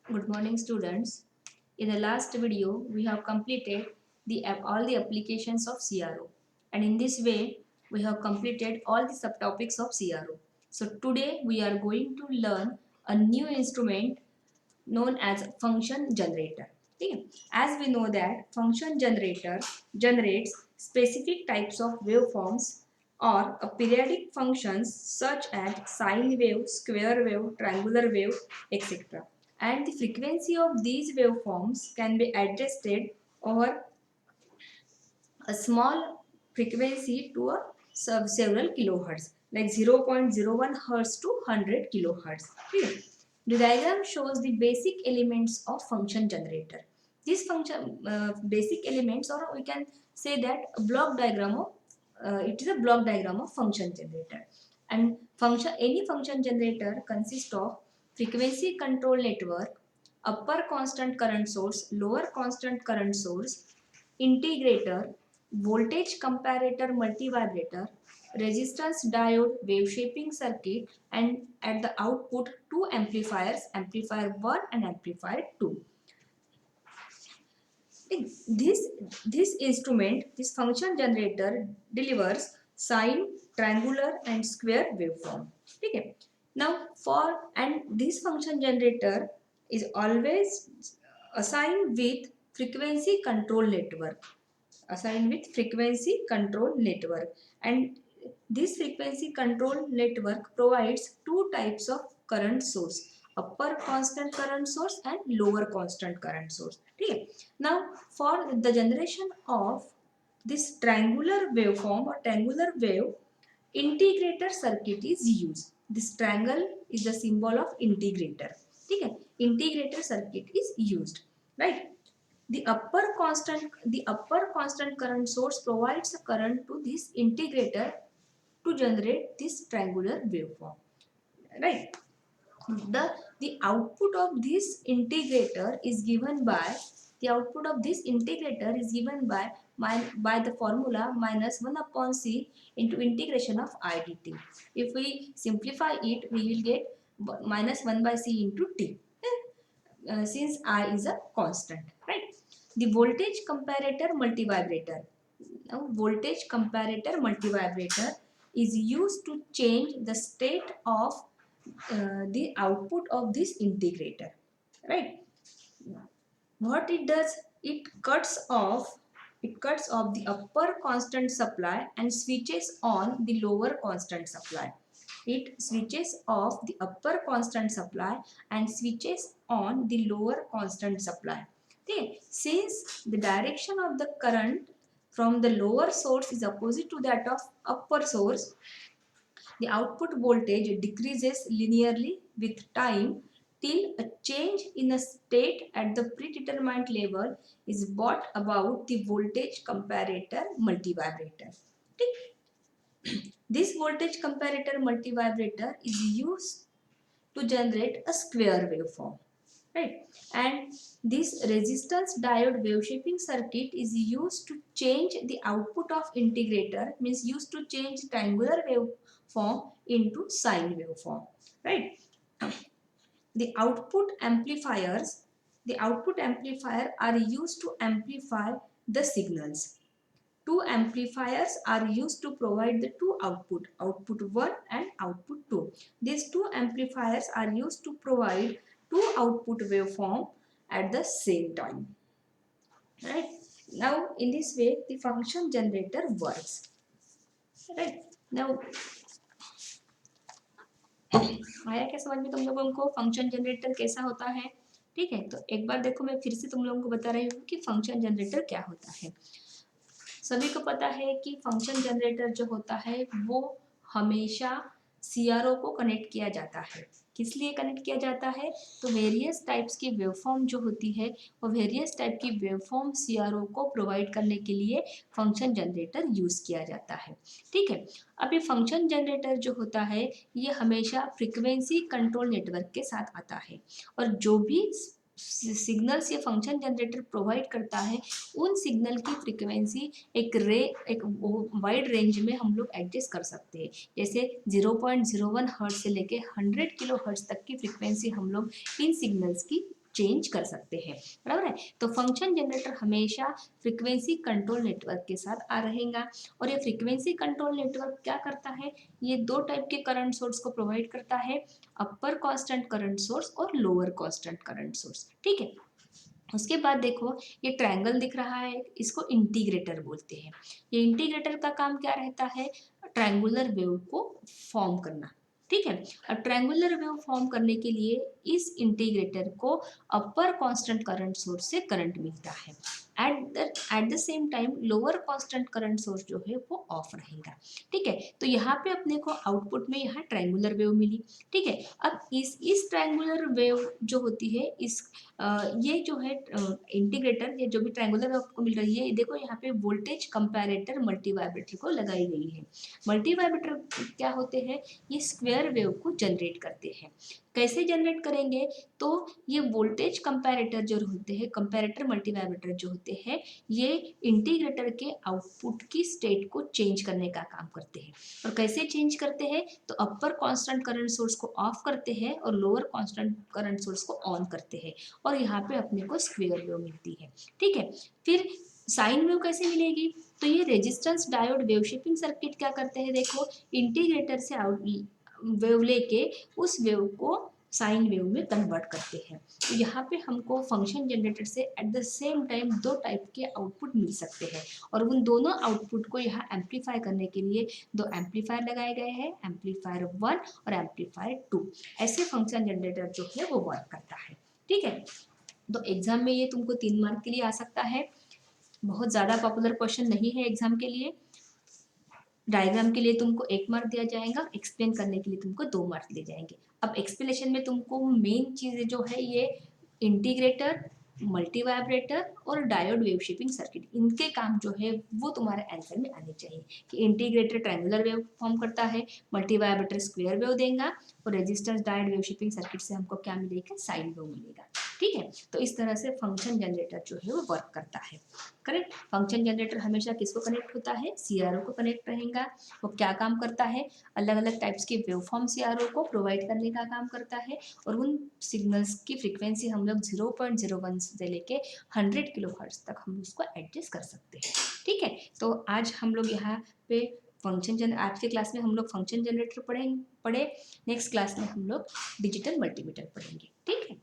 Good morning, students. In the last video, we have completed all the applications of CRO, and in this way, we have completed all the subtopics of CRO. So today, we are going to learn a new instrument known as function generator. Okay. As we know that function generator generates specific types of waveforms or a periodic functions such as sine wave, square wave, triangular wave, etc. And the frequency of these waveforms can be adjusted over a small frequency to a several kilohertz like 0.01 hertz to 100 kilohertz. Okay. The diagram shows the basic elements of function generator. These function basic elements, or we can say that a block diagram of it is a block diagram of function generator. And any function generator consists of frequency control network, upper constant current source, lower constant current source, integrator, voltage comparator multivibrator, resistance diode wave shaping circuit, and at the output two amplifiers, amplifier 1 and amplifier 2. This, this instrument, this function generator delivers sine, triangular and square waveform. Okay. Now this function generator is always assigned with frequency control network, and this frequency control network provides two types of current source, upper constant current source and lower constant current source. Okay. Now for the generation of this triangular waveform or triangular wave, integrator circuit is used. This triangle is the symbol of integrator. Okay. Integrator circuit is used, right? The upper constant current source provides a current to this integrator to generate this triangular waveform, right? The output of this integrator is given by by the formula minus 1 upon c into integration of I dt. If we simplify it, we will get minus 1 by c into t, since I is a constant, right? The voltage comparator multivibrator. Now, voltage comparator multivibrator is used to change the state of the output of this integrator, right? What it does, it cuts off the upper constant supply and switches on the lower constant supply. It switches off the upper constant supply and switches on the lower constant supply. Okay. Since the direction of the current from the lower source is opposite to that of upper source, the output voltage decreases linearly with time till a change in a state at the predetermined level is brought about the voltage comparator multivibrator. This voltage comparator multivibrator is used to generate a square waveform, right? And this resistance diode wave shaping circuit is used to change the output of integrator, means used to change triangular waveform into sine waveform, right? The output amplifier are used to amplify the signals. Two amplifiers are used to provide the two output 1 and output 2. These two amplifiers are used to provide two output waveform at the same time, right? Now in this way the function generator works, right? Now आया क्या समझ में तुम लोगों को function generator कैसा होता है? ठीक है, तो एक बार देखो, मैं फिर से तुम लोगों को बता रही हूँ कि फंक्शन जनरेटर क्या होता है। सभी को पता है कि फंक्शन जनरेटर जो होता है वो हमेशा सीआरओ को कनेक्ट किया जाता है। किस लिए कनेक्ट किया जाता है? तो वेरियस टाइप्स की वेवफॉर्म जो होती है वो वेरियस टाइप की वेवफॉर्म सीआरओ को प्रोवाइड करने के लिए फंक्शन जनरेटर यूज़ किया जाता है। ठीक है, अब ये फंक्शन जनरेटर जो होता है ये हमेशा फ्रीक्वेंसी कंट्रोल नेटवर्क के साथ आता है, और जो भी सिग्नल्स ये फंक्शन जनरेटर प्रोवाइड करता है उन सिग्नल की फ्रीक्वेंसी एक वाइड रेंज में हम लोग एडजस्ट कर सकते हैं। जैसे 0.01 हर्ट्ज से लेके 100 किलो हर्ट्ज तक की फ्रीक्वेंसी हम लोग इन सिग्नल्स की चेंज कर सकते हैं, बराबर है। तो फंक्शन जनरेटर हमेशा फ्रीक्वेंसी कंट्रोल नेटवर्क के साथ आ रहेगा। और ये फ्रीक्वेंसी कंट्रोल नेटवर्क क्या करता है, ये दो टाइप के करंट सोर्स को प्रोवाइड करता है, अपर कांस्टेंट करंट सोर्स और लोअर कांस्टेंट करंट सोर्स, ठीक है। उसके बाद देखो ये ट्रायंगल दिख रहा है, इसको इंटीग्रेटर बोलते हैं। ये इंटीग्रेटर का काम क्या रहता है, ट्रायंगुलर वेव को फॉर्म करना, ठीक है। और ट्रायंगुलर वेव फॉर्म करने के लिए इस इंटीग्रेटर को अपर कांस्टेंट करंट सोर्स से करंट मिलता है। At the same time lower constant current source जो है वो ऑफ रहेगा, ठीक है। तो यहाँ पे अपने को आउटपुट में यहाँ ट्रायंगुलर वेव मिली, ठीक है। अब इस ट्रायंगुलर वेव जो होती है, ये जो है इंटीग्रेटर, ये जो भी ट्रायंगुलर वेव आपको मिल रही है, ये देखो यहाँ पे वोल्टेज कंपैरेटर मल्टी वाइब्रेटर को लगाई गई है। मल्टी वाइब्रेटर क्या होते हैं, ये स्क्वायर वेव को जनरेट करते हैं। कैसे जनरेट करेंगे, तो ये वोल्टेज कंपैरेटर जो होते हैं, कंपैरेटर मल्टी वाइब्रेटर जो होते हैं, ये इंटीग्रेटर के आउटपुट की स्टेट को चेंज करने का काम करते हैं। और कैसे चेंज करते हैं, तो अपर कांस्टेंट करंट सोर्स को ऑफ करते हैं और लोअर कांस्टेंट करंट सोर्स को ऑन करते हैं, और यहाँ पे अपने को स्क्वायर वेव मिलती है, ठीक है। फिर साइन वेव कैसे मिलेगी, तो ये resistance diode wave shaping circuit क्या करते हैं, देखो इंटीग्रेटर से आउट वेव लेके उस वेव को साइन वेव में कन्वर्ट करते हैं। तो यहाँ पे हमको फंक्शन जनरेटर से एट द सेम टाइम दो टाइप के आउटपुट मिल सकते हैं, और उन दोनों आउटपुट को यहाँ एम्पलीफाई करने के लिए दो एम्पलीफायर लगाए गए हैं, एम्पलीफायर 1 और एम्पलीफायर 2। ऐसे फंक्शन जनरेटर जो है वो वर्क करता है, ठीक है। तो एग्जाम में ये तुमको 3 मार्क के लिए आ सकता है, बहुत ज़्यादा पॉपुलर क्वेश्चन नहीं है एग्जाम के लिए। डायग्राम के लिए तुमको 1 मार्क दिया जाएगा, एक्सप्लेन करने के लिए तुमको 2 मार्क दिए जाएंगे। अब एक्सप्लेनेशन में तुमको मेन चीज़ें जो है ये इंटीग्रेटर, मल्टी वाइब्रेटर और डायोड वेव शेपिंग सर्किट, इनके काम जो है वो तुम्हारे आंसर में आने चाहिए। कि इंटीग्रेटर ट्रायंगुलर वेव फॉर्म करता है, मल्टी वाइब्रेटर स्क्वायर वेव देगा, और resistance diode wave shaping circuit से हमको क्या मिलेगा, साइन वेव मिलेगा, ठीक है। तो इस तरह से फंक्शन जनरेटर जो है वो वर्क करता है, करेक्ट। फंक्शन जनरेटर हमेशा किसको कनेक्ट होता है, सीआरओ को कनेक्ट रहेगा। वो क्या काम करता है, अलग अलग टाइप्स के वेवफॉर्म सीआरओ को प्रोवाइड करने का काम करता है, और उन सिग्नल्स की फ्रीक्वेंसी हम लोग 0.01 से लेके 100 किलोहर्ट्ज तक हम उसको एडजस्ट कर सकते हैं, ठीक है। तो आज हम लोग यहाँ पे आज के क्लास में हम लोग फंक्शन जनरेटर पढ़े। नेक्स्ट क्लास में हम लोग डिजिटल मल्टीमीटर पढ़ेंगे, ठीक है।